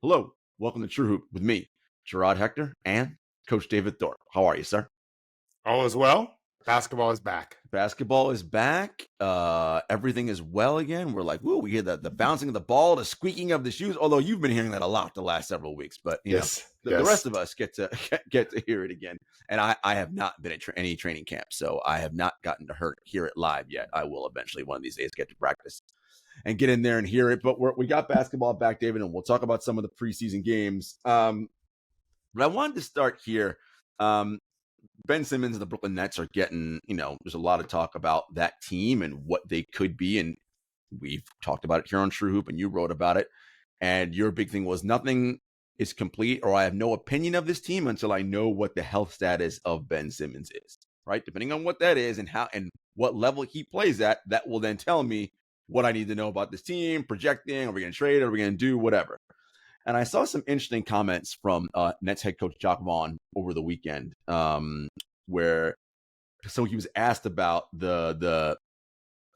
Hello, welcome to True Hoop with me, Jarod, Hector, and Coach David Thorpe. How are you, sir? All is well. Basketball is back. Basketball is back. Everything is well again. We're like, woo, we hear the bouncing of the ball, the squeaking of the shoes. Although you've been hearing that a lot the last several weeks, but Yes. the rest of us get to hear it again. And I have not been at any training camp, so I have not gotten to hear it live yet. I will eventually one of these days get to practice and get in there and hear it. But we got basketball back, David, and we'll talk about some of the preseason games. But I wanted to start here. Ben Simmons and the Brooklyn Nets are getting, there's a lot of talk about that team and what they could be. And we've talked about it here on True Hoop, and you wrote about it. And your big thing was nothing is complete, or I have no opinion of this team until I know what the health status of Ben Simmons is, right? Depending on what that is and how and what level he plays at, that will then tell me what I need to know about this team, projecting, are we going to trade, are we going to do whatever. And I saw some interesting comments from Nets head coach Jacques Vaughn over the weekend, where he was asked about the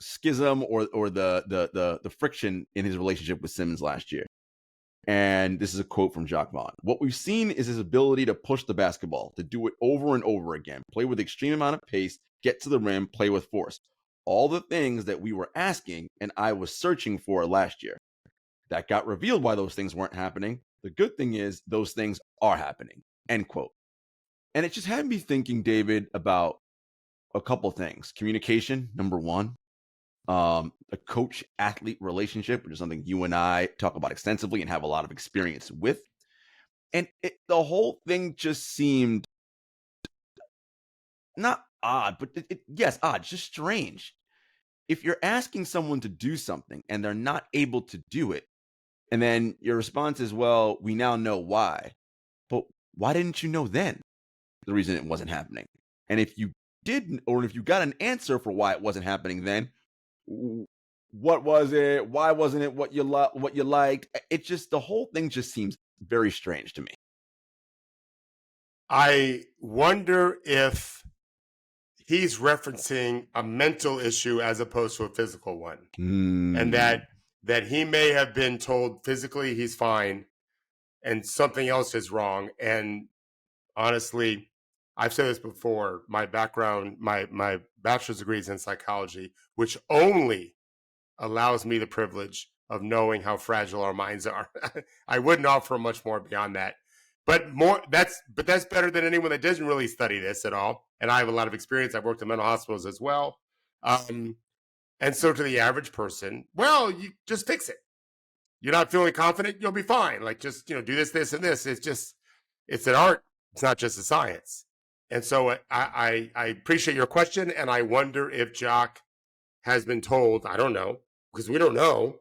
schism or the friction in his relationship with Simmons last year. And this is a quote from Jacques Vaughn. What we've seen is his ability to push the basketball, to do it over and over again, play with extreme amount of pace, get to the rim, play with force. All the things that we were asking and I was searching for last year. That got revealed why those things weren't happening. The good thing is those things are happening, end quote. And it just had me thinking, David, about a couple things. Communication, number one. A coach-athlete relationship, which is something you and I talk about extensively and have a lot of experience with. And the whole thing just seemed not odd, but yes, odd, just strange. If you're asking someone to do something and they're not able to do it, and then your response is, well, we now know why. But why didn't you know then the reason it wasn't happening? And if you didn't, or if you got an answer for why it wasn't happening then, what was it? Why wasn't it what you liked? It just, the whole thing just seems very strange to me. I wonder if he's referencing a mental issue as opposed to a physical one. And that he may have been told physically he's fine and something else is wrong. And honestly, I've said this before, my background, my bachelor's degree is in psychology, which only allows me the privilege of knowing how fragile our minds are. I wouldn't offer much more beyond that. But that's better than anyone that doesn't really study this at all. And I have a lot of experience. I've worked in mental hospitals as well. And so to the average person, well, you just fix it. You're not feeling confident, you'll be fine. Like, just, do this, this, and this. It's an art. It's not just a science. And so I appreciate your question. And I wonder if Jock has been told, I don't know, because we don't know,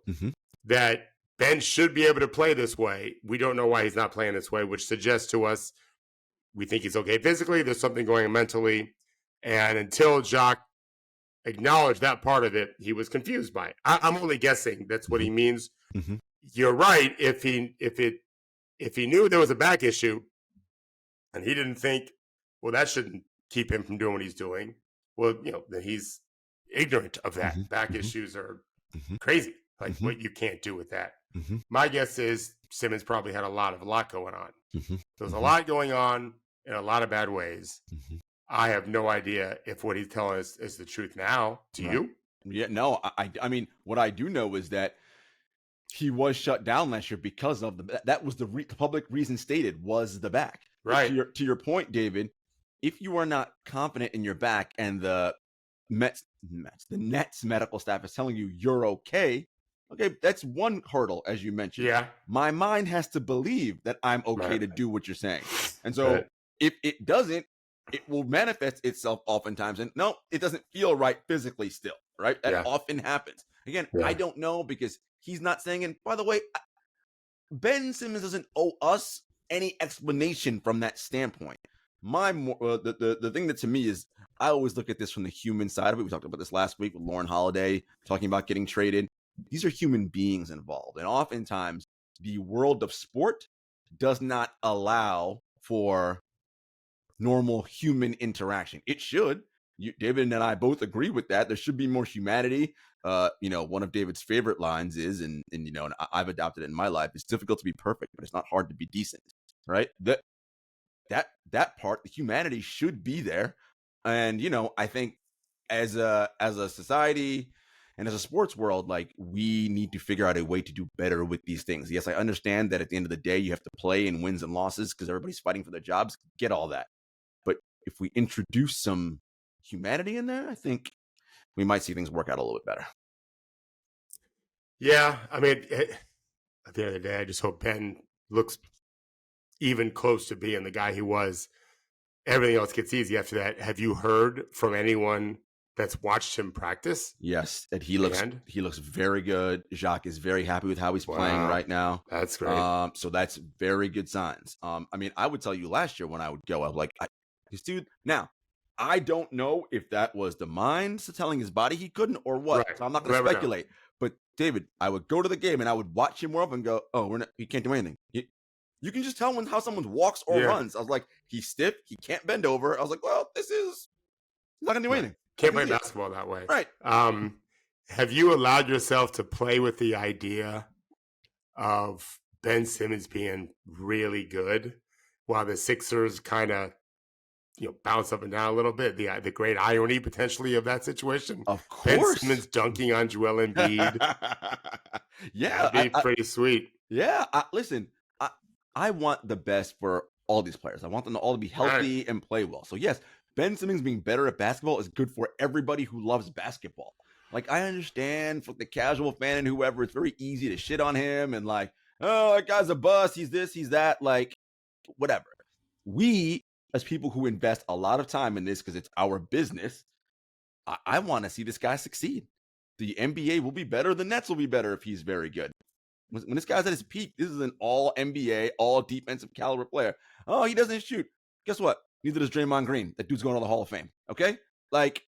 that Ben should be able to play this way. We don't know why he's not playing this way, which suggests to us we think he's okay physically. There's something going on mentally. And until Jock acknowledged that part of it, he was confused by it. I'm only guessing that's what he means. You're right. If he knew there was a back issue and he didn't think, well, that shouldn't keep him from doing what he's doing, well, then he's ignorant of that. Back issues are crazy. Like, what you can't do with that. My guess is Simmons probably had a lot going on. There's a lot going on in a lot of bad ways. I have no idea if what he's telling us is the truth now. Do you? Yeah, no. I mean, what I do know is that he was shut down last year because of that was the public reason stated was the back. Right. To your point, David, if you are not confident in your back and the Nets medical staff is telling you you're okay, that's one hurdle, as you mentioned. Yeah. My mind has to believe that I'm okay to do what you're saying. And so if it doesn't, it will manifest itself oftentimes. And no, it doesn't feel right physically still, right? That often happens. Again, I don't know because he's not saying it. By the way, Ben Simmons doesn't owe us any explanation from that standpoint. The thing that to me is, I always look at this from the human side of it. We talked about this last week with Lauren Holiday talking about getting traded. These are human beings involved. And oftentimes the world of sport does not allow for normal human interaction. It should. David and I both agree with that. There should be more humanity. One of David's favorite lines is, and I've adopted it in my life. It's difficult to be perfect, but it's not hard to be decent, right? That part, the humanity should be there. And, I think as a society and as a sports world, like, we need to figure out a way to do better with these things. Yes, I understand that at the end of the day, you have to play in wins and losses because everybody's fighting for their jobs. Get all that. But if we introduce some humanity in there, I think we might see things work out a little bit better. Yeah, I mean, at the end of the day, I just hope Ben looks even close to being the guy he was. Everything else gets easy after that. Have you heard from anyone that's watched him practice? Yes, that he looks very good. Jacques is very happy with how he's playing right now. That's great. So that's very good signs. I mean, I would tell you last year when I would go, I was like, this dude. Now, I don't know if that was the mind telling his body he couldn't or what. Right. So I'm not going to speculate. But David, I would go to the game and I would watch him warm up and go, oh, he can't do anything. You can just tell how someone walks or runs. I was like, he's stiff. He can't bend over. I was like, well, he's not going to do anything. Can't play basketball that way. Right. Have you allowed yourself to play with the idea of Ben Simmons being really good while the Sixers kind of, bounce up and down a little bit? The great irony potentially of that situation. Of course. Ben Simmons dunking on Joel Embiid. Yeah. That'd be pretty sweet. Yeah. Listen, I want the best for all these players. I want them to all be healthy and play well. So yes, Ben Simmons being better at basketball is good for everybody who loves basketball. Like, I understand for the casual fan and whoever, it's very easy to shit on him and like, oh, that guy's a bust. He's this, he's that. Like, whatever. We, as people who invest a lot of time in this because it's our business, I want to see this guy succeed. The NBA will be better. The Nets will be better if he's very good. When this guy's at his peak, this is an all NBA, all defensive caliber player. Oh, he doesn't shoot. Guess what? Neither does Draymond Green. That dude's going to the Hall of Fame. Okay? Like,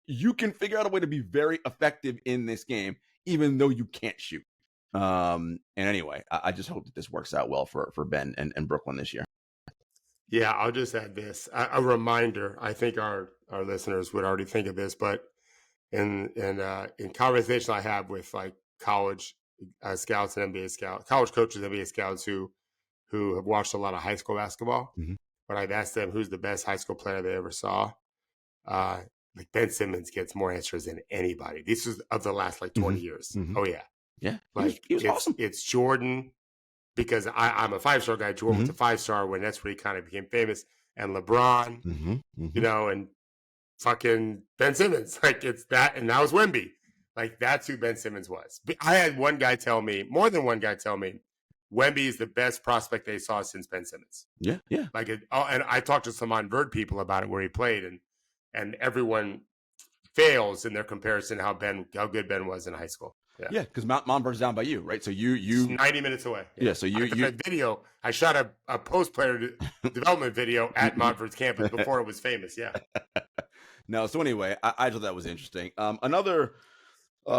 you can figure out a way to be very effective in this game, even though you can't shoot. And anyway, I just hope that this works out well for Ben and Brooklyn this year. Yeah, I'll just add this. A reminder, I think our listeners would already think of this, but in conversations I have with like college scouts and NBA scouts, college coaches, NBA scouts who have watched a lot of high school basketball. Mm-hmm. When I've asked them who's the best high school player they ever saw, like Ben Simmons gets more answers than anybody. This is of the last like 20 years. Mm-hmm. Oh yeah. Yeah. Like he was awesome. It's Jordan, because I'm a 5-star guy. Jordan was a 5-star when that's where he kind of became famous. And LeBron, and fucking Ben Simmons. Like, it's that, and that was Wemby. Like, that's who Ben Simmons was. I had more than one guy tell me, Wemby is the best prospect they saw since Ben Simmons. Yeah, yeah. Like, and I talked to some on-vert people about it where he played, and everyone fails in their comparison how good Ben was in high school. Yeah, because Montverd's down by you, right? So you it's 90 minutes away. Yeah, so you video. I shot a post-player development video at Montverd's campus before it was famous. Yeah. No, so anyway, I thought that was interesting. Another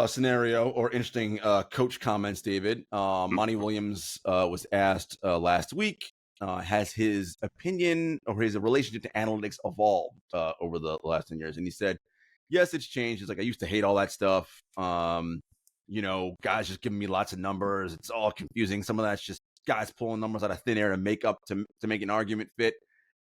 scenario or interesting coach comments, David. Monty Williams was asked last week, has his opinion or his relationship to analytics evolved over the last 10 years? And he said, yes, it's changed. It's like, I used to hate all that stuff. Guys just giving me lots of numbers. It's all confusing. Some of that's just guys pulling numbers out of thin air to make an argument fit.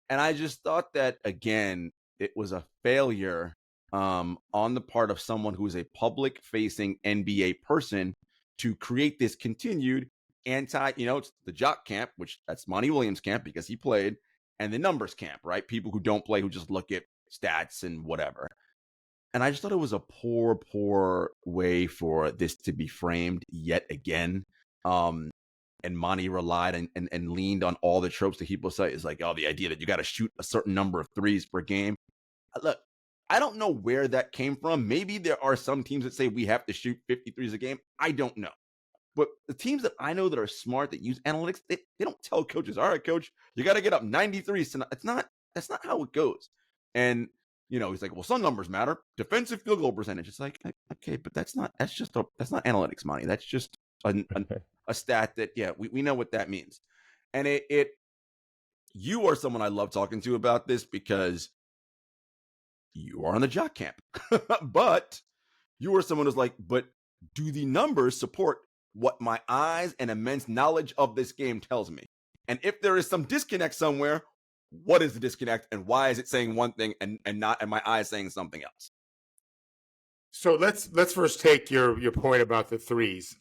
And I just thought that, again, it was a failure on the part of someone who is a public-facing NBA person to create this continued it's the jock camp, which that's Monty Williams' camp because he played, and the numbers camp, right? People who don't play, who just look at stats and whatever. And I just thought it was a poor way for this to be framed yet again. And Monty relied and leaned on all the tropes that people say is like, oh, the idea that you got to shoot a certain number of threes per game. Look, I don't know where that came from. Maybe there are some teams that say we have to shoot 50 threes a game. I don't know. But the teams that I know that are smart, that use analytics, they don't tell coaches, all right, coach, you got to get up 93s tonight. That's not how it goes. And he's like, well, some numbers matter. Defensive field goal percentage. It's like, okay, but that's not analytics, Monty. That's just a stat that, yeah, we know what that means. And you are someone I love talking to about this because you are on the jock camp. But you are someone who's like, but do the numbers support what my eyes and immense knowledge of this game tells me? And if there is some disconnect somewhere, what is the disconnect and why is it saying one thing and my eyes saying something else? So let's first take your point about the threes.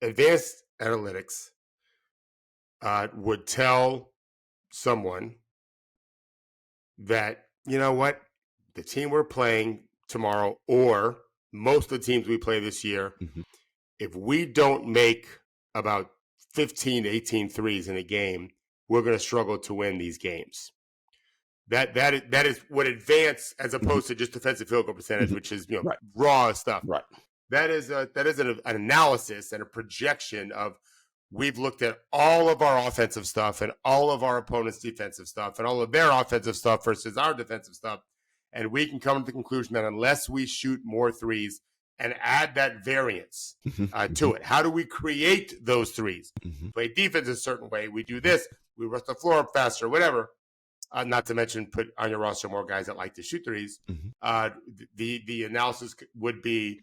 Advanced analytics would tell someone that, you know what, the team we're playing tomorrow, or most of the teams we play this year, if we don't make about 15 to 18 threes in a game, we're going to struggle to win these games. That is what advanced, as opposed to just defensive field goal percentage, which is Right. raw stuff. Right. That is an analysis and a projection of, we've looked at all of our offensive stuff and all of our opponent's defensive stuff and all of their offensive stuff versus our defensive stuff, and we can come to the conclusion that unless we shoot more threes and add that variance to it, how do we create those threes? Play defense a certain way. We do this. We rush the floor up faster, whatever. Not to mention put on your roster more guys that like to shoot threes. The analysis would be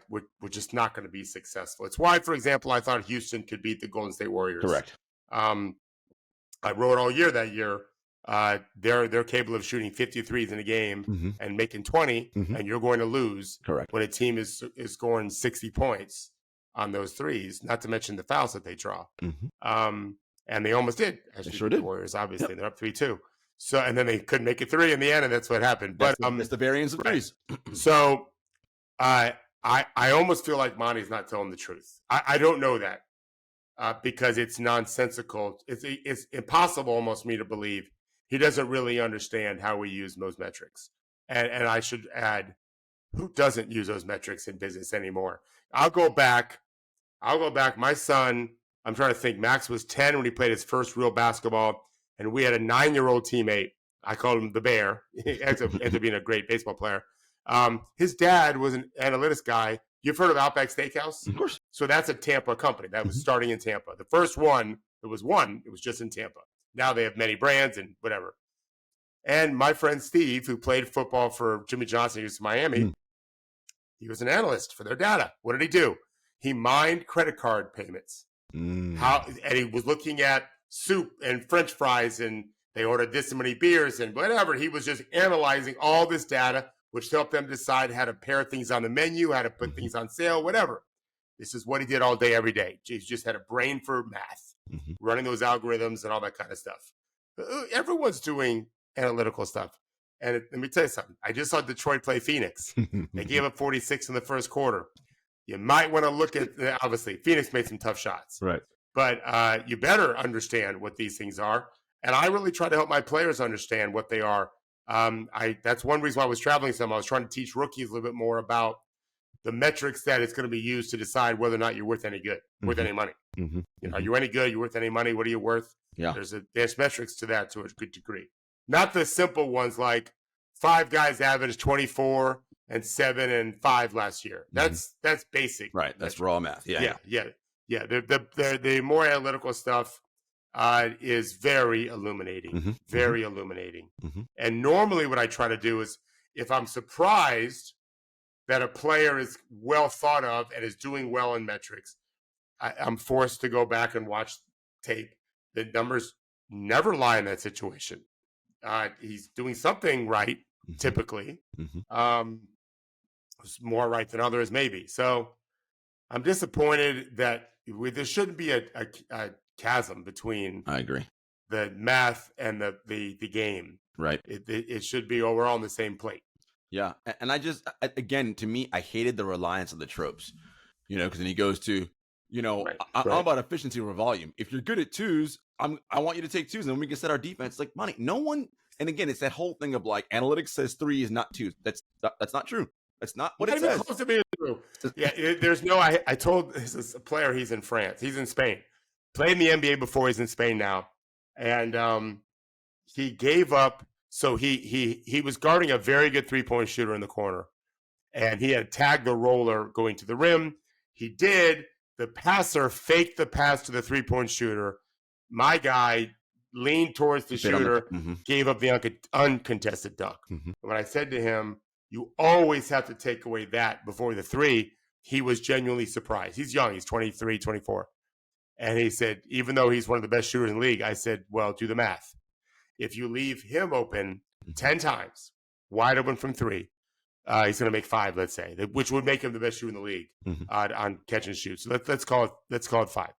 we're just not going to be successful. It's why, for example, I thought Houston could beat the Golden State Warriors. Correct. I wrote all year that year. They're capable of shooting 53s in a game and making 20, and you're going to lose. Correct. When a team is scoring 60 points on those threes, not to mention the fouls that they draw. And they almost did. They sure did. The Warriors, obviously. They're up 3-2. So, and then they couldn't make it 3 in the end, and that's what happened. But that's the variance of threes. So I almost feel like Monty's not telling the truth. I don't know that because it's nonsensical. It's impossible almost me to believe he doesn't really understand how we use those metrics. And I should add, who doesn't use those metrics in business anymore? I'll go back. My son, I'm trying to think, Max was 10 when he played his first real basketball, and we had a 9-year-old teammate. I called him the Bear. He ended up being a great baseball player. His dad was an analytics guy. You've heard of Outback Steakhouse? Of course. So that's a Tampa company that was starting in Tampa. The first one, it was just in Tampa. Now they have many brands and whatever. And my friend Steve, who played football for Jimmy Johnson, University of Miami, he was an analyst for their data. What did he do? He mined credit card payments. And he was looking at soup and French fries, and they ordered this many beers and whatever. He was just analyzing all this data, which helped them decide how to pair things on the menu, how to put things on sale, whatever. This is what he did all day, every day. He just had a brain for math, running those algorithms and all that kind of stuff. Everyone's doing analytical stuff. And let me tell you something. I just saw Detroit play Phoenix. They gave up 46 in the first quarter. You might want to look at, obviously, Phoenix made some tough shots. Right. But you better understand what these things are. And I really try to help my players understand what they are. That's one reason why I was traveling some. I was trying to teach rookies a little bit more about the metrics that it's going to be used to decide whether or not you're worth any good, worth any money. Are you any good? You're worth any money? What are you worth? Yeah. There's metrics to that to a good degree. Not the simple ones like 5 guys averaged 24 and 7 and 5 last year. That's basic. Right. That's raw math. Yeah. The more analytical stuff is very illuminating. Very illuminating. And normally what I try to do is, if I'm surprised that a player is well thought of and is doing well in metrics, I'm forced to go back and watch tape. The numbers never lie in that situation. He's doing something right, typically. More right than others, maybe. So I'm disappointed that there shouldn't be a chasm between. I agree. The math and the game. Right. It should be, we're all on the same plate. Yeah. And again, to me, I hated the reliance on the tropes, because then he goes to, I'm about efficiency over volume. If you're good at twos, I want you to take twos, and then we can set our defense. Like, money. No one. And again, it's that whole thing of like, analytics says 3 is not 2. That's not true. That's not what it says. Close to being true. Yeah, there's no. I told this a player. He's in France. He's in Spain. Played in the NBA before. He's in Spain now, and he gave up. So he was guarding a very good 3-point shooter in the corner, and he had tagged the roller going to the rim. He did. The passer faked the pass to the 3-point shooter. My guy leaned towards the shooter, gave up the uncontested dunk. When I said to him, you always have to take away that before the three, he was genuinely surprised. He's young. He's 23, 24. And he said, even though he's one of the best shooters in the league, I said, well, do the math. If you leave him open 10 times, wide open from three, he's going to make 5, let's say, which would make him the best shooter in the league on catch and shoot. So let's call it 5.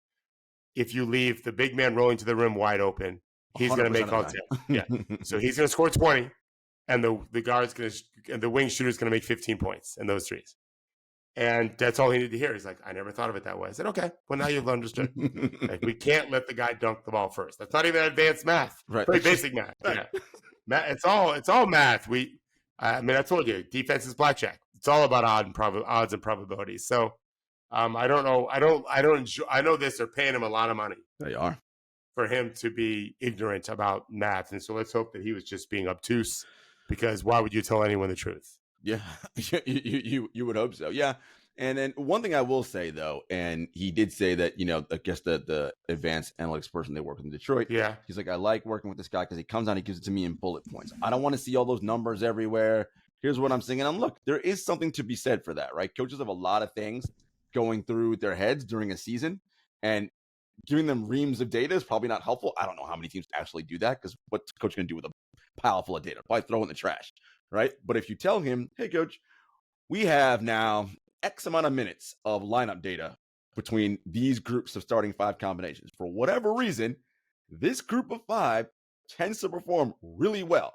If you leave the big man rolling to the rim wide open, he's going to make all 10. Yeah. So he's going to score 20, and the guard's going to, and the wing shooter's going to make 15 points in those threes. And that's all he needed to hear. He's like, I never thought of it that way. I said, okay, well, now you've understood. Like, we can't let the guy dunk the ball first. That's not even advanced math. Right. Pretty basic math. Right. Yeah. It's all math. I told you, defense is blackjack. It's all about odds and probabilities. So I don't know. I know this. They're paying him a lot of money. They are. For him to be ignorant about math. And so let's hope that he was just being obtuse, because why would you tell anyone the truth? Yeah, you would hope so. Yeah. And then one thing I will say, though, and he did say that, I guess the advanced analytics person they work with in Detroit. Yeah. He's like, I like working with this guy because he comes on, he gives it to me in bullet points. I don't want to see all those numbers everywhere. Here's what I'm saying. And look, there is something to be said for that, right? Coaches have a lot of things going through their heads during a season, and giving them reams of data is probably not helpful. I don't know how many teams actually do that, because what's the coach going to do with a pile full of data? Probably throw it in the trash. Right. But if you tell him, hey, coach, we have now X amount of minutes of lineup data between these groups of starting 5 combinations. For whatever reason, this group of 5 tends to perform really well.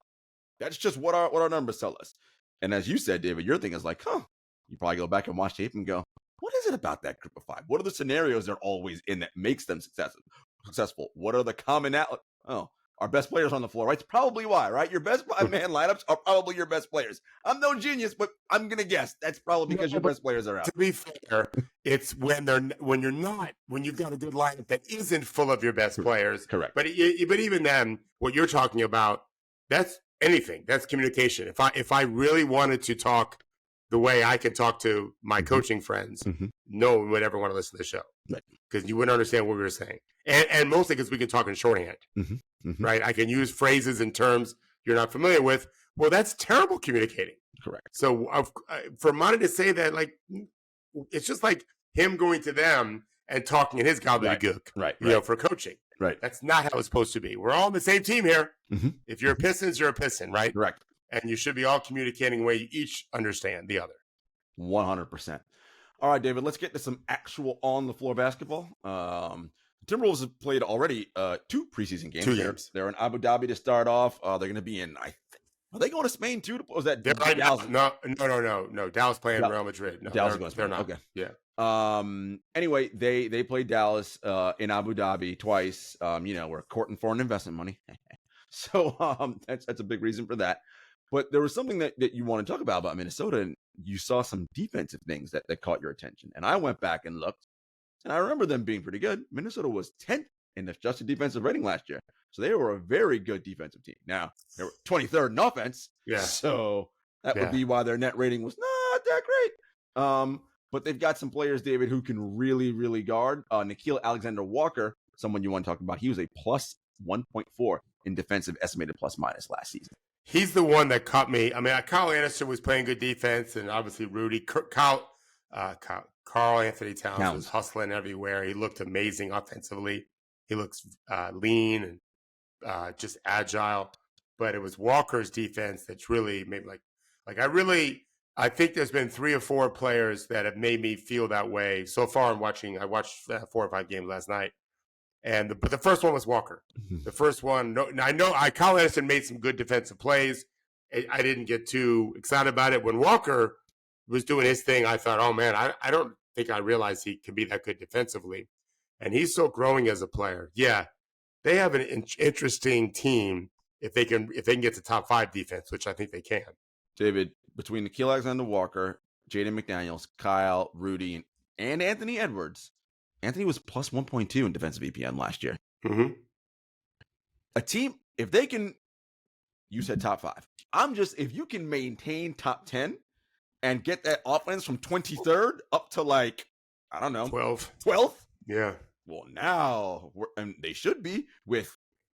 That's just what our numbers tell us. And as you said, David, your thing is like, you probably go back and watch tape and go, what is it about that group of 5? What are the scenarios they're always in that makes them successful? What are the commonalities? Our best players on the floor, right? It's probably why, right? Your best 5-man lineups are probably your best players. I'm no genius, but I'm going to guess that's probably because your best players are out. To be fair, it's when you've got a good lineup that isn't full of your best players. Correct. But even then, what you're talking about, that's anything. That's communication. If I really wanted to talk the way I can talk to my coaching friends, no one would ever want to listen to the show. Right. Because you wouldn't understand what we were saying. And mostly because we can talk in shorthand. Right? I can use phrases and terms you're not familiar with. Well, that's terrible communicating. Correct. So for Monty to say that, like, it's just like him going to them and talking in his gobbledygook, right. For coaching. Right. That's not how it's supposed to be. We're all on the same team here. If you're a Pistons, you're a Piston, right? Correct. And you should be all communicating the way you each understand the other. 100%. All right, David, let's get to some actual on-the-floor basketball. Timberwolves have played already 2 preseason games. 2 games. They're in Abu Dhabi to start off. They're going to be in, are they going to Spain too? Was that Dallas? No. Dallas playing Real Madrid. No, Dallas going to Spain. They're not. Okay. Yeah. Anyway, they played Dallas in Abu Dhabi twice. We're courting foreign investment money. So that's a big reason for that. But there was something that you want to talk about Minnesota, and you saw some defensive things that caught your attention. And I went back and looked, and I remember them being pretty good. Minnesota was 10th in the adjusted defensive rating last year. So they were a very good defensive team. Now, they were 23rd in offense. Yeah. So that would be why their net rating was not that great. But they've got some players, David, who can really, really guard. Nickeil Alexander-Walker, someone you want to talk about, he was a plus 1.4 in defensive estimated plus minus last season. He's the one that caught me. I mean, Kyle Anderson was playing good defense, and obviously Rudy. Carl Anthony Towns was hustling everywhere. He looked amazing offensively. He looks lean and just agile. But it was Walker's defense that's really made I think there's been 3 or 4 players that have made me feel that way so far. I watched 4 or 5 games last night. But the first one was Walker. The first one, Kyle Anderson made some good defensive plays. I didn't get too excited about it. When Walker was doing his thing, I thought, oh man, I don't think I realized he can be that good defensively. And he's still growing as a player. Yeah, they have an interesting team if they can get to top 5 defense, which I think they can. David, between Nickeil Alexander-Walker, Jaden McDaniels, Kyle, Rudy, and Anthony Edwards, Anthony was plus 1.2 in defensive EPM last year. A team, if they can, you said top 5. If you can maintain top 10 and get that offense from 23rd up to 12th. 12th? Yeah. Well, now, and they should be with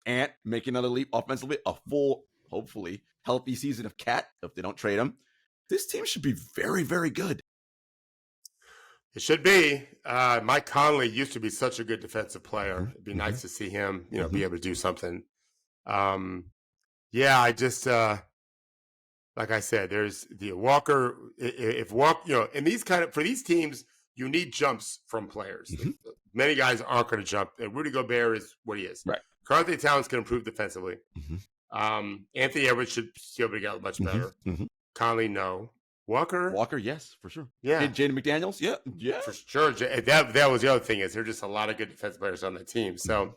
Ant making another leap offensively, a full, hopefully, healthy season of Cat if they don't trade him. This team should be very, very good. It should be. Mike Conley used to be such a good defensive player. It'd be nice to see him, be able to do something. I just like I said, there's the Walker. If Walker, in these for these teams, you need jumps from players. Many guys aren't going to jump. And Rudy Gobert is what he is. Right. Karl-Anthony Towns can improve defensively. Anthony Edwards should still be get much better. Conley, no. Walker, yes, for sure. Yeah. Jaden McDaniels, yeah, for sure. That was the other thing is there's just a lot of good defensive players on the team. So,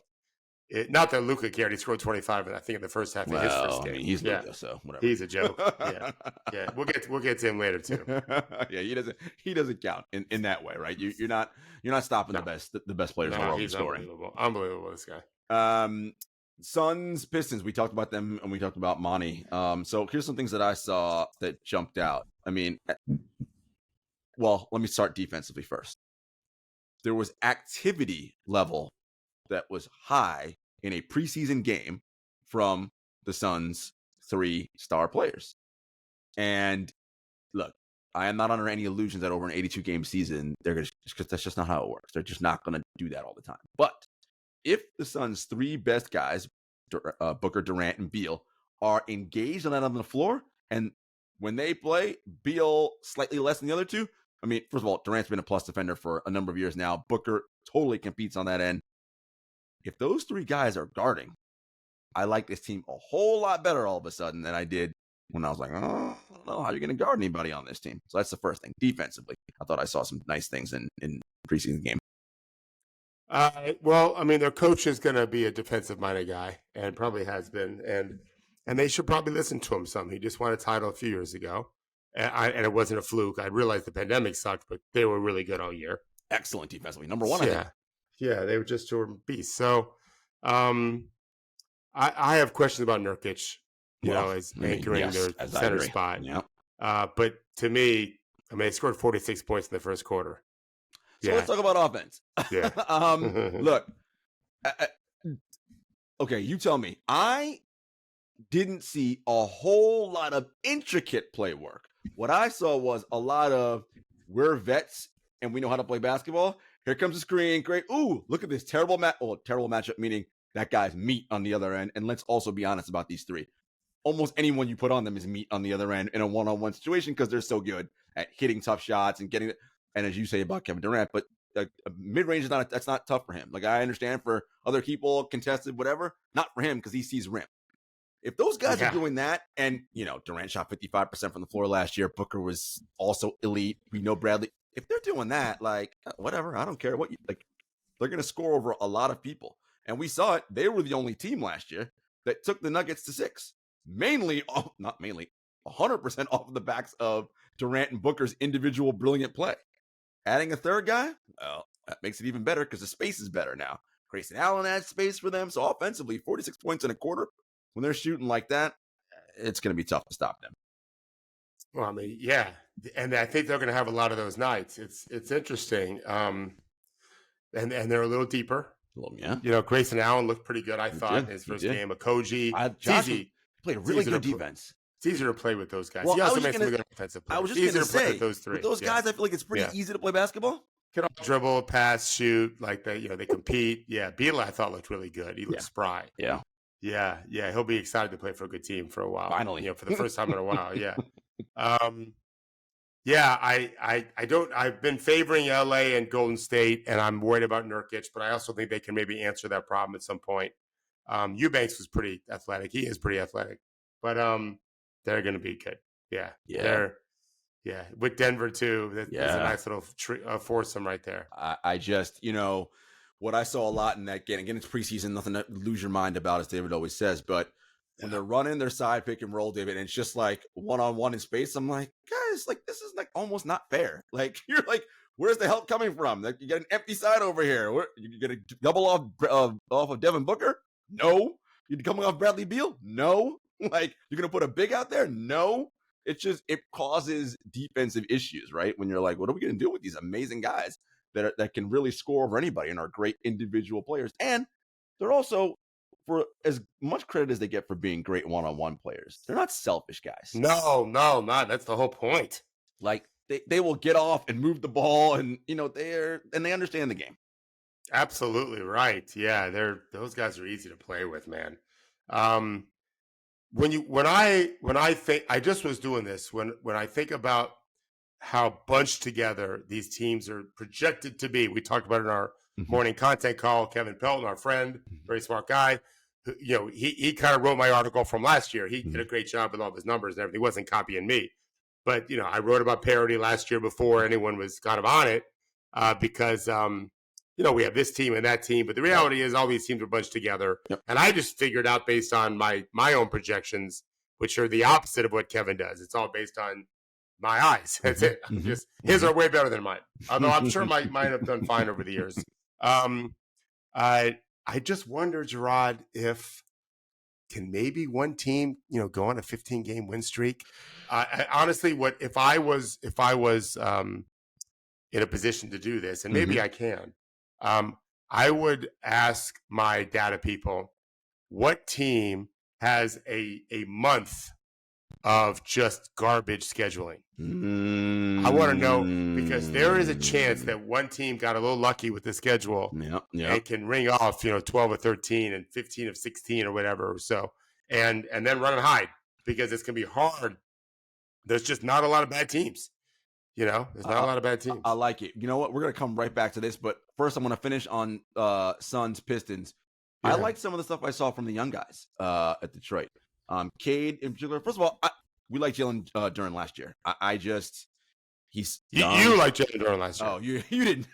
not that Luka cared. He scored 25, I think in the first half of his first game. I mean, he's Luka, so whatever. He's a joke. Yeah. We'll get to him later too. He doesn't count in that way, right? You're not stopping the best players in the world from scoring. Unbelievable, this guy. Suns, Pistons, we talked about them and we talked about Monty. So here's some things that I saw that jumped out. I mean, well, let me start defensively first. There was activity level that was high in a preseason game from the Suns' 3-star players. And look, I am not under any illusions that over an 82-game season, because that's just not how it works. They're just not going to do that all the time. But if the Suns' 3 best guys, Booker, Durant, and Beal, are engaged on that on the floor, and when they play, Beal slightly less than the other two. I mean, first of all, Durant's been a plus defender for a number of years now. Booker totally competes on that end. If those 3 guys are guarding, I like this team a whole lot better all of a sudden than I did when I was like, I don't know how you're going to guard anybody on this team. So that's the first thing. Defensively, I thought I saw some nice things in preseason game. Well, I mean, their coach is going to be a defensive-minded guy, and probably has been, and they should probably listen to him some. He just won a title a few years ago, and it wasn't a fluke. I realized the pandemic sucked, but they were really good all year. Excellent defensively, number 1. I think. Yeah, they were just Jordan beasts. So, I have questions about Nurkic, as anchoring their center spot. Yeah. But to me, I mean, they scored 46 points in the first quarter. So let's talk about offense. Yeah. Look, okay, you tell me. I didn't see a whole lot of intricate play work. What I saw was a lot of, we're vets and we know how to play basketball. Here comes the screen. Great. Ooh, look at this terrible matchup, meaning that guy's meat on the other end. And let's also be honest about these 3. Almost anyone you put on them is meat on the other end in a one-on-one situation because they're so good at hitting tough shots and getting it. And as you say about Kevin Durant, but mid-range that's not tough for him. Like, I understand for other people, contested, whatever, not for him because he sees rim. If those guys are doing that, and Durant shot 55% from the floor last year, Booker was also elite. We know Bradley. If they're doing that, like, whatever, I don't care what they're going to score over a lot of people. And we saw it. They were the only team last year that took the Nuggets to 6. Not mainly, 100% off of the backs of Durant and Booker's individual brilliant play. Adding a third guy, well, that makes it even better because the space is better now. Grayson Allen adds space for them. So offensively, 46 points in a quarter, when they're shooting like that, it's going to be tough to stop them. Well, I mean, yeah. And I think they're going to have a lot of those nights. It's interesting. And they're a little deeper. Yeah. Grayson Allen looked pretty good, I thought, in his first game. Okogie. Played a really good defense. It's easier to play with those guys. Well, he also made some good offensive plays. I was just going to say, with those 3. With those guys, I feel like it's pretty easy to play basketball. Can all dribble, pass, shoot, like they compete. Yeah, Beal, I thought, looked really good. He looked spry. Yeah. He'll be excited to play for a good team for a while. Finally, for the first time in a while. Yeah. I've been favoring LA and Golden State, and I'm worried about Nurkic, but I also think they can maybe answer that problem at some point. Eubanks was pretty athletic. He is pretty athletic, but they're going to be good. Yeah. With Denver too. That's a nice little foursome right there. I just, what I saw a lot in that game, again, it's preseason, nothing to lose your mind about, as David always says, but when they're running their side pick and roll, David, and it's just like one-on-one in space, I'm like, guys, like, this is like almost not fair. Like, you're like, where's the help coming from? Like, you got an empty side over here. You get a double off of Devin Booker? No. You're coming off Bradley Beal? No. Like, you're going to put a big out there? No. It's just, it causes defensive issues, right? When you're like, what are we going to do with these amazing guys that can really score over anybody and are great individual players? And they're also for as much credit as they get for being great one-on-one players, they're not selfish guys. No, not. That's the whole point. Like they will get off and move the ball, and they understand the game. Absolutely right. Yeah, those guys are easy to play with, man. When I think, I just was doing this when I think about how bunched together these teams are projected to be. We talked about it in our morning content call. Kevin Pelton, our friend, very smart guy. He kind of wrote my article from last year. He did a great job with all of his numbers and everything. He wasn't copying me, but I wrote about Parity last year before anyone was kind of on it because we have this team and that team. But the reality is all these teams are bunched together, and I just figured out based on my own projections, which are the opposite of what Kevin does. It's all based on my eyes. That's it. Just his are way better than mine. Although I'm sure mine have done fine over the years. I just wonder, Jarod, if can maybe one team, go on a 15-game win streak. I honestly, if I was in a position to do this, and maybe I can, I would ask my data people, what team has a month of just garbage scheduling? I want to know, because there is a chance that one team got a little lucky with the schedule and can ring off 12 or 13 and 15 of 16 or whatever, so and then run and hide, because it's going to be hard. There's just not a lot of bad teams. There's not a lot of bad teams. I like it. You know what? We're going to come right back to this, but first I'm going to finish on Suns Pistons. I like some of the stuff I saw from the young guys at Detroit. Cade in particular. First of all, we liked Jalen Duren last year. He's young. You liked Jalen Duren last year. Oh, you didn't.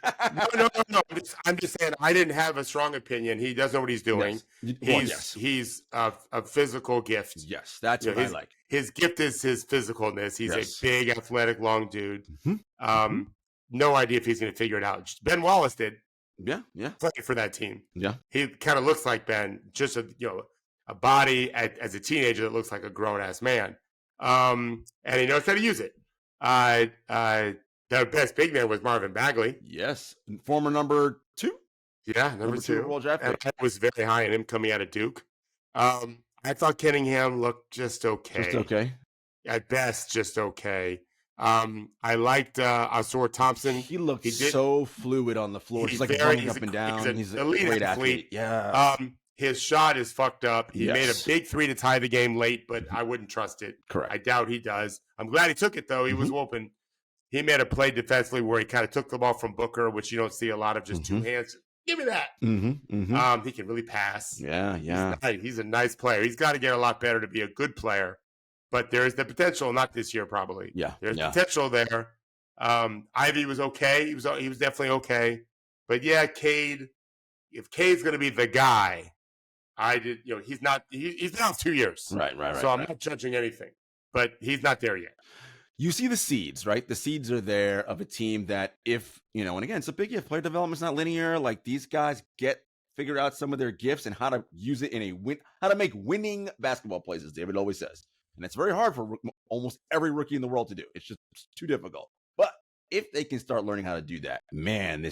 No. I'm just saying I didn't have a strong opinion. He doesn't know what he's doing. Yes. He's a physical gift. Yes, that's what I like. His gift is his physicalness. He's a big, athletic, long dude. No idea if he's going to figure it out. Ben Wallace did. Yeah. Playing for that team. Yeah. He kind of looks like Ben, just a body as a teenager that looks like a grown-ass man. And he knows how to use it. Their best big man was Marvin Bagley. Yes. Former number 2. Yeah, number 2. World draft pick. And I was very high on him coming out of Duke. I thought Kenningham looked just okay. Just okay. At best, just okay. I liked Ausar Thompson. He looked so fluid on the floor. He's like running up and down. He's a great athlete. Yeah. His shot is fucked up. He made a big 3 to tie the game late, but I wouldn't trust it. Correct. I doubt he does. I'm glad he took it, though. He was open. He made a play defensively where he kind of took the ball from Booker, which you don't see a lot of, just 2 hands. Give me that. He can really pass. Yeah. He's a nice player. He's got to get a lot better to be a good player. But there is the potential, not this year probably. Yeah. There's potential there. Ivy was okay. He was definitely okay. But yeah, Cade, if Cade's going to be the guy, he's not. He's now 2 years. Right. So I'm not judging anything, but he's not there yet. You see the seeds, right? The seeds are there of a team that if, and again, it's a big if. Player development's not linear. Like, these guys figure out some of their gifts and how to use it how to make winning basketball plays, as David always says. And it's very hard for almost every rookie in the world to do. It's just too difficult. But if they can start learning how to do that, man,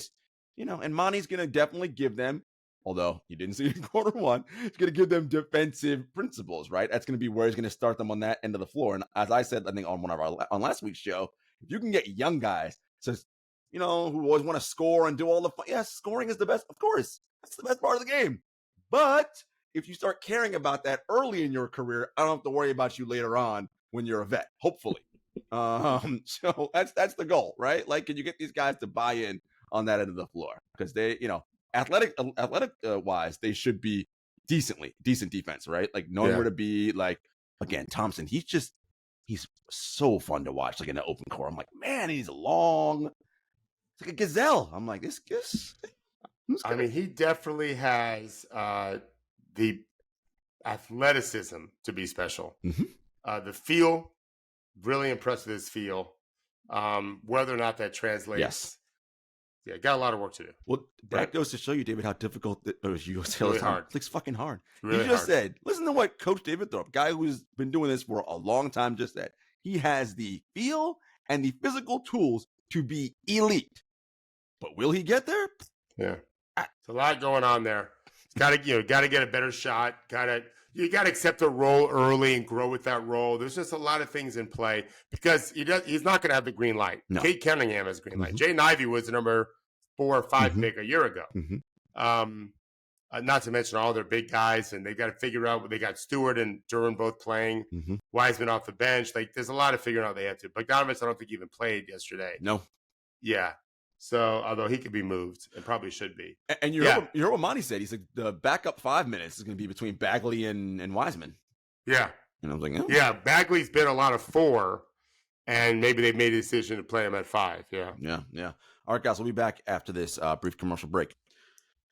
and Monty's going to definitely give them, although you didn't see it in quarter 1, he's going to give them defensive principles, right? That's going to be where he's going to start them on that end of the floor. And as I said, I think on last week's show, if you can get young guys, who always want to score and do all the fun. Yes, scoring is the best. Of course, that's the best part of the game. But if you start caring about that early in your career, I don't have to worry about you later on when you're a vet, hopefully. So that's the goal, right? Like, can you get these guys to buy in on that end of the floor? Because they, athletic wise, they should be decent defense, right? Like, knowing where to be. Like, again, Thompson, he's so fun to watch. Like, in the open court, I'm like, man, he's long. It's like a gazelle. I'm like, this. I mean, he definitely has the athleticism to be special. The feel, really impressed with his feel. Whether or not that translates. Yes. Yeah, got a lot of work to do. Well, that goes to show you, David, how difficult it is. It's really hard. It's fucking hard. Really he just hard. said, listen to what Coach David Thorpe, guy who's been doing this for a long time, just said. He has the feel and the physical tools to be elite. But will he get there? Yeah. There's a lot going on there. Got to get a better shot. You got to accept a role early and grow with that role. There's just a lot of things in play because he's not going to have the green light. No. Kate Cunningham has green light. Jay Ivey was the number 4 or 5 pick a year ago. Not to mention all their big guys, and they've got to figure out. They got Stewart and Duran both playing. Wiseman off the bench. Like there's a lot of figuring out they have to. Bogdanovich, I don't think even played yesterday. No. Yeah. So, although he could be moved, and probably should be. And you heard what Monty said. He said the backup 5 minutes is going to be between Bagley and Wiseman. Yeah. And I was like, oh. Yeah, Bagley's been a lot of 4, and maybe they made a decision to play him at 5. Yeah. Yeah. All right, guys, we'll be back after this brief commercial break.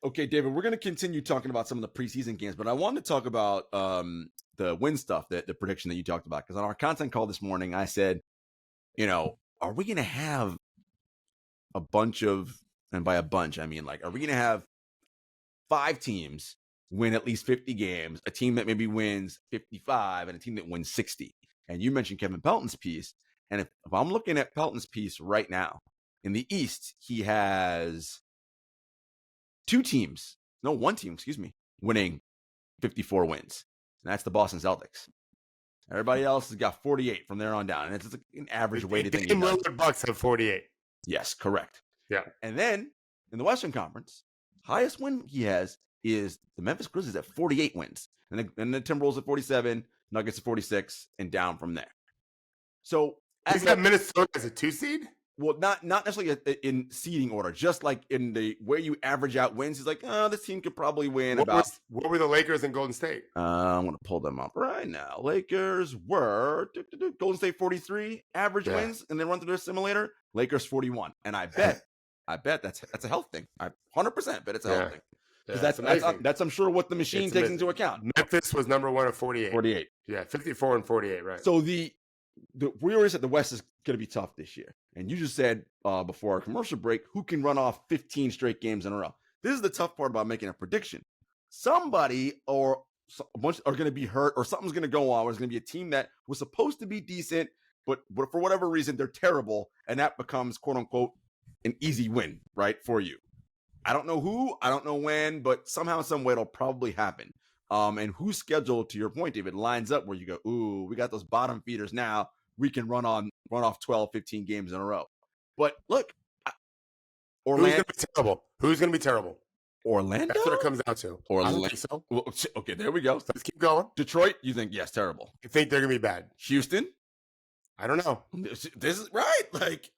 Okay, David, we're going to continue talking about some of the preseason games, but I wanted to talk about the win stuff, the prediction that you talked about. Because on our content call this morning, I said, are we going to have a bunch of, and by a bunch, I mean, like, are we going to have 5 teams win at least 50 games, a team that maybe wins 55, and a team that wins 60? And you mentioned Kevin Pelton's piece. And if I'm looking at Pelton's piece right now, in the East, he has one team, winning 54 wins. And that's the Boston Celtics. Everybody else has got 48 from there on down. And it's an average weighted thing. The Maryland Bucks have 48. Yes, correct. Yeah. And then in the Western Conference, highest win he has is the Memphis Grizzlies at 48 wins. And the Timberwolves at 47, Nuggets at 46, and down from there. So he's got Minnesota as a 2 seed? Well, not necessarily in seeding order, just like in the way you average out wins. He's like, this team could probably win what were the Lakers and Golden State? I'm going to pull them up right now. Lakers were Golden State 43 average wins, and then run through their simulator. Lakers 41, and I bet that's a health thing. I 100% bet it's a health thing because that's I'm sure what the machine takes into account. Memphis was number 1 at 48. 48, yeah, 54 and 48, right? So we already said the West is going to be tough this year. And you just said before our commercial break, who can run off 15 straight games in a row? This is the tough part about making a prediction. Somebody or a bunch are going to be hurt or something's going to go on. There's going to be a team that was supposed to be decent, but for whatever reason, they're terrible. And that becomes, quote unquote, an easy win, right, for you. I don't know who, I don't know when, but somehow, some way, it'll probably happen. And whose schedule, to your point, David, lines up where you go, ooh, we got those bottom feeders now. We can run off 12, 15 games in a row. But look, Orlando. Who's going to be terrible? Orlando? That's what it comes down to. Orlando. I don't think so. Well, okay, there we go. Let's keep going. Detroit, you think, yes, terrible. I think they're going to be bad. Houston? I don't know. This is right. Like,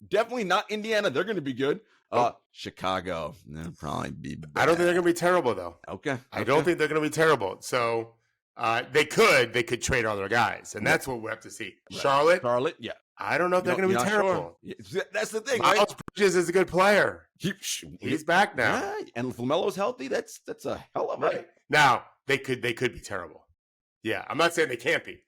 definitely not Indiana. They're going to be good. Chicago, they'll probably be bad. I don't think they're going to be terrible, though. Okay. I don't think they're going to be terrible. So they could trade all their guys, and that's what we have to see. Right. Charlotte, yeah. I don't know if they're going to be terrible. Sure. That's the thing, Miles right? Bridges is a good player. He's back now. Yeah, and if LaMelo's healthy, that's a hell of a right. Now they could be terrible. Yeah, I'm not saying they can't be.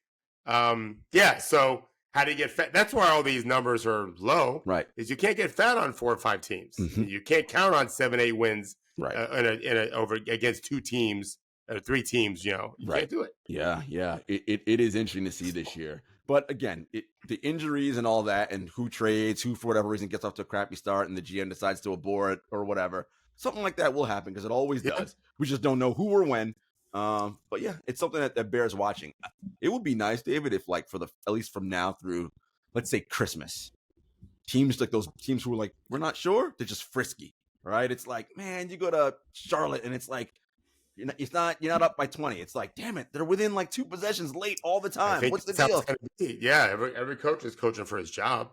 So how do you get fat? That's why all these numbers are low. Right. Is you can't get fat on 4 or 5 teams. Mm-hmm. You can't count on 7, 8 wins. Right. Over against 2 teams or 3 teams. You can't do it. Yeah. It is interesting to see this year. But again, the injuries and all that, and who trades, who for whatever reason gets off to a crappy start, and the GM decides to abort or whatever, something like that will happen because it always does. We just don't know who or when. But yeah, it's something that bears watching. It would be nice, David, if like at least from now through, let's say Christmas, teams like those teams who are like, we're not sure, they're just frisky, right? It's like, man, you go to Charlotte and it's like, you're not up by 20. It's like, damn it, they're within like 2 possessions late all the time. What's the deal? Yeah, every coach is coaching for his job.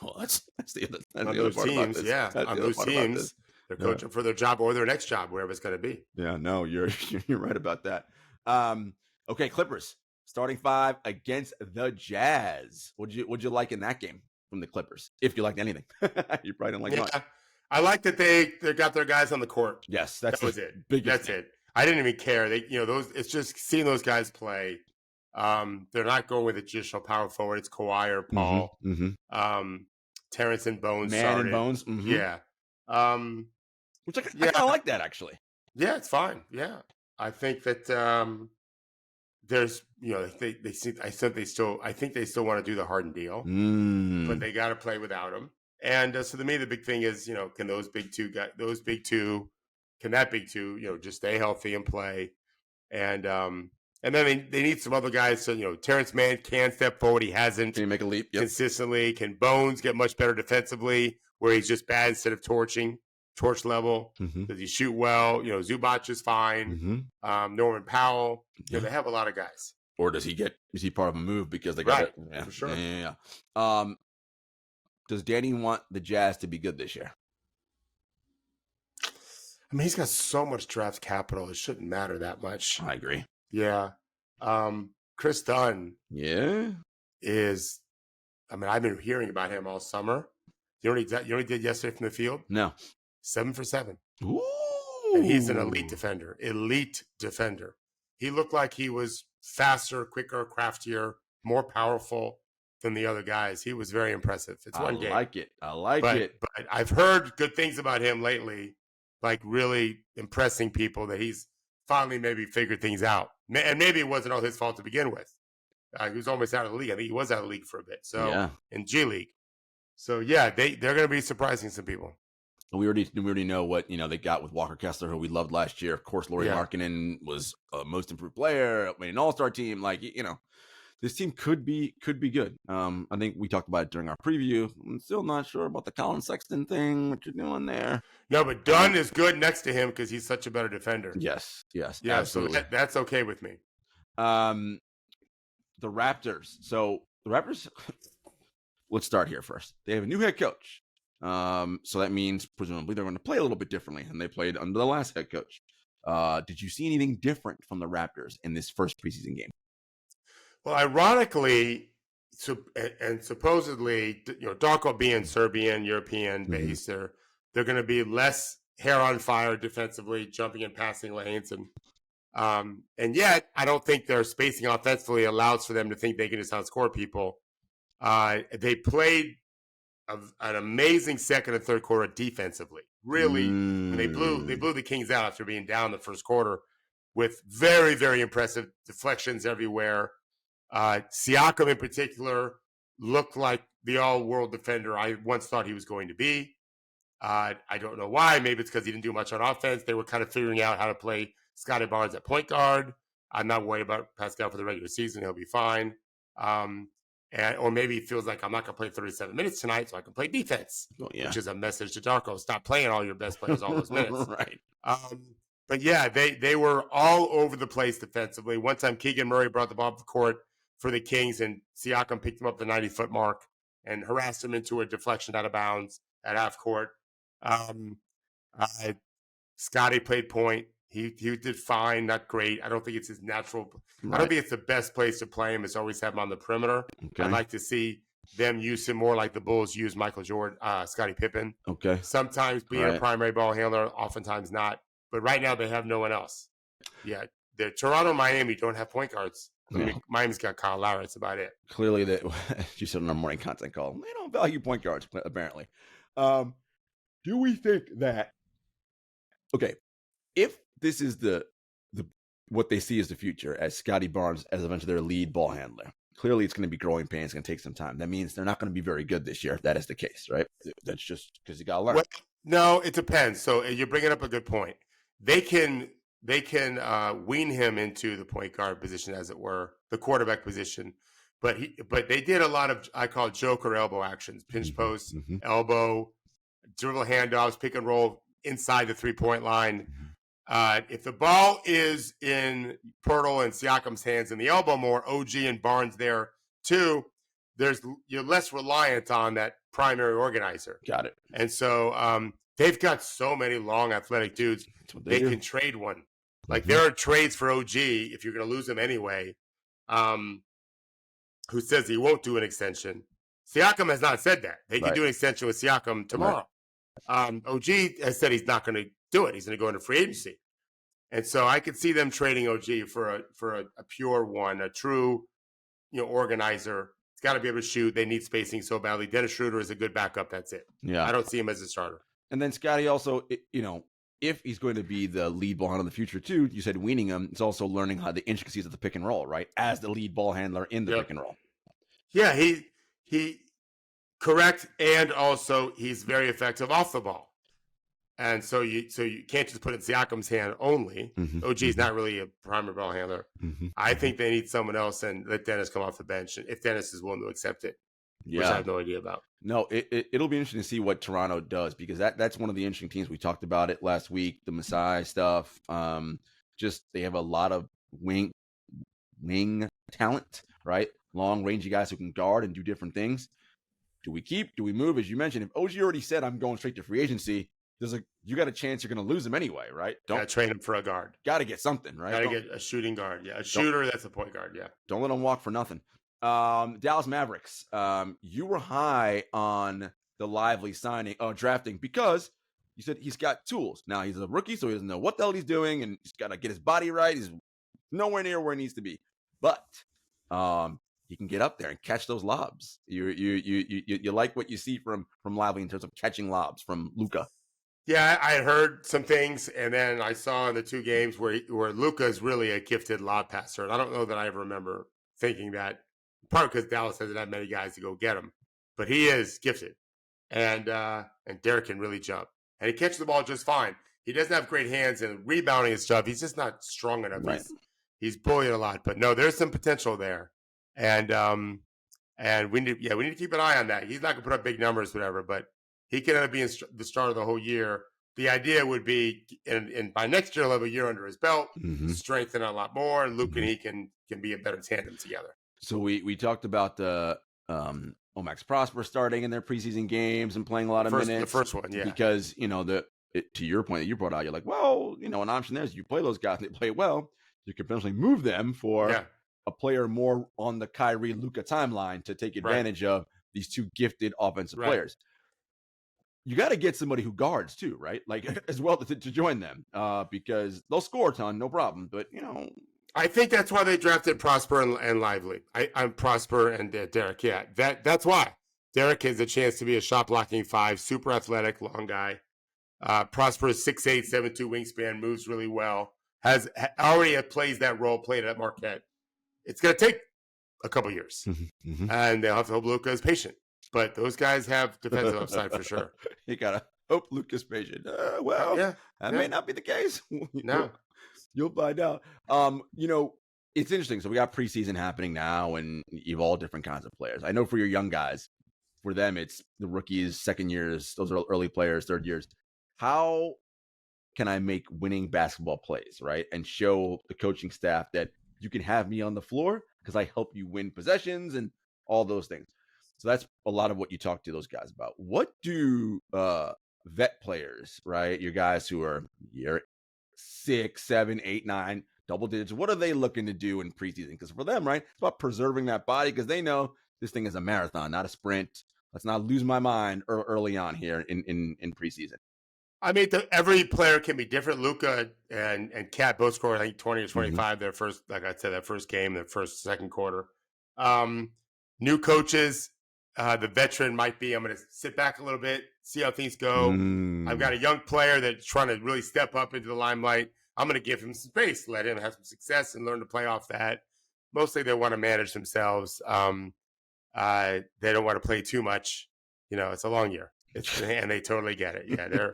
Well, that's the other on those part about teams. this. Yeah, on those teams, they're coaching for their job or their next job, wherever it's going to be. Yeah, no, you're right about that. Okay, Clippers starting 5 against the Jazz. What'd you like in that game from the Clippers? If you liked anything, you probably didn't like much. I like that they got their guys on the court. Yes, that was it. That's it. I didn't even care. Those. It's just seeing those guys play. They're not going with a traditional power forward. It's Kawhi or Paul. Mm-hmm. Terrence and Bones. And Bones. Mm-hmm. Yeah. Which I kind of like that actually. Yeah, it's fine. Yeah, I think that there's I think they still want to do the Harden deal, but they got to play without him. And so to me, the big thing is, can those big two can that big two, just stay healthy and play. And then they need some other guys. So, Terrence Mann can step forward. He hasn't. Can he make a leap? Yep. Consistently. Can Bones get much better defensively where he's just bad instead of torch level? Mm-hmm. Does he shoot well? Zubac is fine. Mm-hmm. Norman Powell. They have a lot of guys. Or is he part of a move because they got it? Yeah, for sure. Yeah. Does Danny want the Jazz to be good this year? I mean, he's got so much draft capital. It shouldn't matter that much. I agree. Yeah. Chris Dunn. Yeah. Is, I've been hearing about him all summer. You know what he did yesterday from the field? No. 7 for 7. Ooh. And he's an elite defender. He looked like he was faster, quicker, craftier, more powerful than the other guys. He was very impressive. It's one game. I like it. But I've heard good things about him lately, like really impressing people that he's finally maybe figured things out. And maybe it wasn't all his fault to begin with. He was almost out of the league. I think he was out of the league for a bit. So in G League. So they're going to be surprising some people. We already know what they got with Walker Kessler, who we loved last year. Of course, Lauri Markkanen was a most improved player, made an all-star team. This team could be good. I think we talked about it during our preview. I'm still not sure about the Colin Sexton thing. What you're doing there? No, but Dunn is good next to him because he's such a better defender. Yes, yeah, absolutely. So that's okay with me. The Raptors. So the Raptors. Let's start here first. They have a new head coach. So that means presumably they're going to play a little bit differently than they played under the last head coach. Did you see anything different from the Raptors in this first preseason game? Well, ironically, and supposedly, Darko being Serbian, European based, they're going to be less hair on fire defensively, jumping and passing lanes, and yet I don't think their spacing offensively allows for them to think they can just outscore people. They played an amazing second and third quarter defensively. Really, and they blew the Kings out after being down the first quarter with very, very impressive deflections everywhere. Siakam in particular looked like the all-world defender I once thought he was going to be. I don't know why. Maybe it's because he didn't do much on offense. They were kind of figuring out how to play Scottie Barnes at point guard. I'm not worried about Pascal for the regular season. He'll be fine. Or maybe he feels like I'm not going to play 37 minutes tonight, so I can play defense, which is a message to Darko. Stop playing all your best players all those minutes. Right. But yeah, they were all over the place defensively. One time Keegan Murray brought the ball up the court for the Kings, and Siakam picked him up the 90-foot mark and harassed him into a deflection out of bounds at half court. Scottie played point. He did fine, not great. I don't think it's his natural. Right. I don't think it's the best place to play him. Is always have him on the perimeter. Okay. I'd like to see them use him more like the Bulls use Michael Jordan, Scottie Pippen. Okay. Sometimes being a primary ball handler, oftentimes not. But right now they have no one else. Yeah, the Toronto, Miami don't have point guards. I mean, Miami's got Kyle Lowry. That's about it. Clearly, that you said on our morning content call, they don't value point guards. Apparently, do we think that? Okay, if this is the what they see as the future as Scottie Barnes as eventually their lead ball handler, clearly it's going to be growing pains. It's going to take some time. That means they're not going to be very good this year if that is the case, right? That's just because you got to learn. Well, no, it depends. So you're bringing up a good point. They can wean him into the point guard position, as it were, the quarterback position. But they did a lot of, I call it joker elbow actions, pinch post, elbow, dribble handoffs, pick and roll inside the 3-point line. If the ball is in Pirtle and Siakam's hands in the elbow more, OG and Barnes there too, you're less reliant on that primary organizer. Got it. And so they've got so many long athletic dudes. They can trade one. Like there are trades for OG if you're going to lose him anyway. Who says he won't do an extension? Siakam has not said that. They can do an extension with Siakam tomorrow. Right. OG has said he's not going to do it. He's going to go into free agency. And so I could see them trading OG for a pure one, a true, organizer. It's got to be able to shoot. They need spacing so badly. Dennis Schroeder is a good backup. That's it. Yeah. I don't see him as a starter. And then Scottie also, if he's going to be the lead ball handler in the future too, you said weaning him, it's also learning how the intricacies of the pick and roll, right? As the lead ball handler in the pick and roll. Yeah, he correct. And also he's very effective off the ball. And so you can't just put it in Siakam's hand only. OG is not really a primary ball handler. I think they need someone else and let Dennis come off the bench, if Dennis is willing to accept it, which I have no idea about. No, it'll be interesting to see what Toronto does, because that's one of the interesting teams. We talked about it last week, the Masai stuff. Just they have a lot of wing talent, right? Long rangey guys who can guard and do different things. Do we keep? Do we move? As you mentioned, if OG already said I'm going straight to free agency, you got a chance you're going to lose him anyway, right? Don't train him for a guard. Got to get something, right? Got to get a shooting guard. Yeah, a shooter that's a point guard. Yeah. Don't let him walk for nothing. Dallas Mavericks. You were high on the Lively drafting, because you said he's got tools. Now he's a rookie, so he doesn't know what the hell he's doing, and he's got to get his body right. He's nowhere near where he needs to be, but he can get up there and catch those lobs. You like what you see from Lively in terms of catching lobs from Luka. Yeah, I heard some things, and then I saw in the 2 games where Luka is really a gifted lob passer. And I don't know that I ever remember thinking that, part because Dallas hasn't had many guys to go get him, but he is gifted, and Derek can really jump, and he catches the ball just fine. He doesn't have great hands, and rebounding and stuff, he's just not strong enough. Right. He's bullied a lot, but no, there's some potential there, and we need to keep an eye on that. He's not gonna put up big numbers, whatever, but he can end up being the starter the whole year. The idea would be, and by next year, he'll have a year under his belt, strengthen a lot more, and Luke and he can be a better tandem together. So we talked about the Omax Prosper starting in their preseason games and playing a lot of minutes. The first one, yeah. Because, to your point that you brought out, you're like, well, an option there is you play those guys and they play well, you could potentially move them for a player more on the Kyrie Luka timeline to take advantage of these 2 gifted offensive players. You got to get somebody who guards too, right? Like, as well to join them, because they'll score a ton, no problem. But I think that's why they drafted Prosper and Lively. I'm Prosper and Derek. Yeah, that's why Derek has a chance to be a shot blocking 5, super athletic, long guy. Prosper is 6'8", 7'2" wingspan, moves really well. Already plays that role, played at Marquette. It's going to take a couple years, and they'll have to hope Luka is patient. But those guys have defensive upside for sure. You gotta hope Luka's patient. That may not be the case. No, you'll find out. It's interesting. So we got preseason happening now, and you've all different kinds of players. I know for your young guys, for them it's the rookies, second years. Those are early players, third years. How can I make winning basketball plays, right? And show the coaching staff that you can have me on the floor because I help you win possessions and all those things. So that's a lot of what you talk to those guys about. What do vet players, right? Your guys who are year 6, 7, 8, 9, double digits. What are they looking to do in preseason? Because for them, right, it's about preserving that body because they know this thing is a marathon, not a sprint. Let's not lose my mind early on here in preseason. I mean, every player can be different. Luka and Kat both scored, I think, 20 or 25 their first, like I said, that first game, their second quarter. New coaches, the veteran might be, I'm going to sit back a little bit, see how things go. I've got a young player that's trying to really step up into the limelight. I'm going to give him some space, let him have some success and learn to play off that. Mostly they want to manage themselves. They don't want to play too much. It's a long year. And they totally get it. Yeah,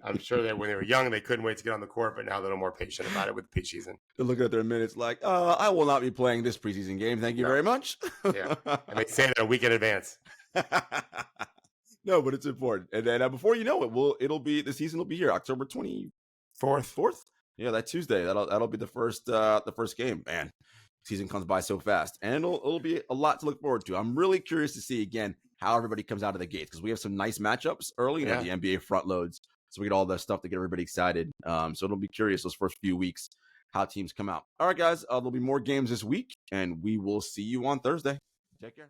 I'm sure that when they were young, they couldn't wait to get on the court, but now they're a little more patient about it with the preseason. They're looking at their minutes like, I will not be playing this preseason game. Thank you very much. Yeah, and they say that a week in advance. No, but it's important. And then before you know it, the season will be here, October 24th. Yeah, that Tuesday. That'll be the first game. Man, season comes by so fast, and it'll be a lot to look forward to. I'm really curious to see again how everybody comes out of the gates because we have some nice matchups early. The NBA front loads, so we get all the stuff to get everybody excited. So it'll be curious those first few weeks how teams come out. All right, guys, there'll be more games this week, and we will see you on Thursday. Take care.